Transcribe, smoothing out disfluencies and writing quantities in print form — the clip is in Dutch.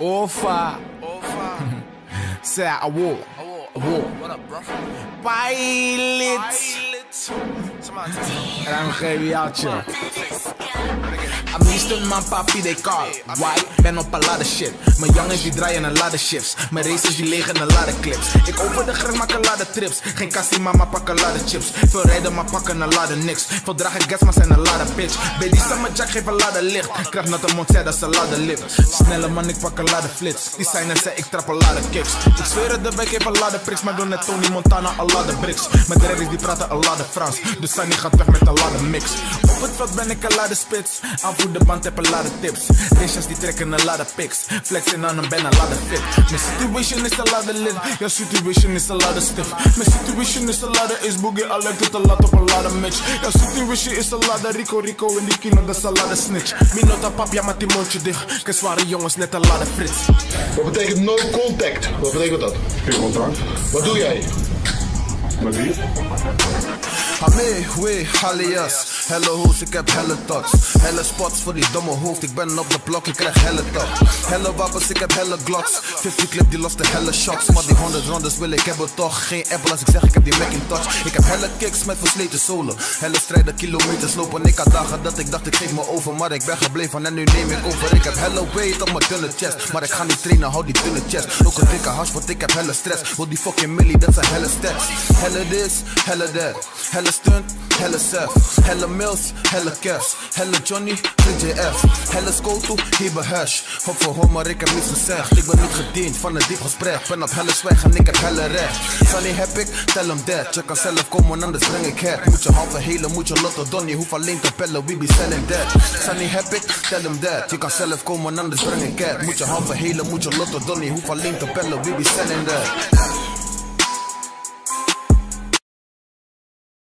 Ofa. Say I walk. What up, bro? Pilot. En dan geef je out, joh. I'm used to mijn papi, they call. Why? Ben op een ladder shit. Mijn jongens die draaien een ladder shifts. Mijn racers die liggen een ladder clips. Ik over de grens maak een ladder trips. Geen kastie, mama pak een ladder chips. Veel rijden, maar pakken een ladder niks. Veel dragen gas, maar zijn een ladder bitch. Baby, summer jack, geef een ladder licht. Krijg natte mond, zei dat ze ladder lip. Snelle man, ik pak een ladder flits. Die zijn er, zei ik trap een ladder kicks. Ik zweer het, de wijk heeft een ladder priks. Maar doe net Tony Montana, een ladder bricks. Mijn draggies die praten een ladder Frans. Dus Sunny gaat weg met een ladder mix. Op het veld ben ik een ladder spits. Aanvoer de band, heb een ladder tips. Racers die trekken een ladder pics. Flexen aan een ben een ladder fit. Mijn situation is een ladder lit. Jouw situation is een ladder stiff. Mijn situation is een ladder is boogie. Alert tot een lat op een ladder mix. Jouw situation is een ladder Rico in die kino, dat is een ladder snitch. Minota pap, ja met die mondje dicht. Kijk zware jongens, net een ladder frits. Wat betekent no contact? Wat betekent dat? Geen contact. Wat doe jij? Met wie? Hame, wee, alias. Helle hoes, ik heb helle tots. Helle spots voor die domme hoofd. Ik ben op de blok, ik krijg helle top. Helle wapens, ik heb helle glocks. 50 clip, die lost de helle shots. Maar die 100 rondes wil ik hebben toch. Geen Apple als ik zeg, ik heb die Macintosh. Ik heb helle kicks met versleten zolen. Helle strijden, kilometers lopen. Ik had dagen dat ik dacht, ik geef me over. Maar ik ben gebleven en nu neem ik over. Ik heb helle weight op mijn dunne chest. Maar ik ga niet trainen, hou die dunne chest. Ook een dikke hash, want ik heb helle stress. Wil die fucking millie, dat zijn helle stats. Helle this, helle that. Helle stunt, helle Seth. Helle Mills, helle Cash. Helle Johnny, VJF. Helle Skoto, Hebe Hash. Hop voor hom, maar ik heb niets gezegd. Ik ben niet gediend van een diep gesprek. Ben op helle zwijg en ik heb helle recht. Sunny heb ik, tell hem that. Je kan zelf komen, anders breng ik het. Moet je halve hele, moet je lotto donnie. Hoef alleen te bellen, we be selling that. Sunny heb ik, tell hem that. Je kan zelf komen, anders breng ik het. Moet je halve hele, moet je lotto donnie. Hoef alleen te bellen, we be selling that.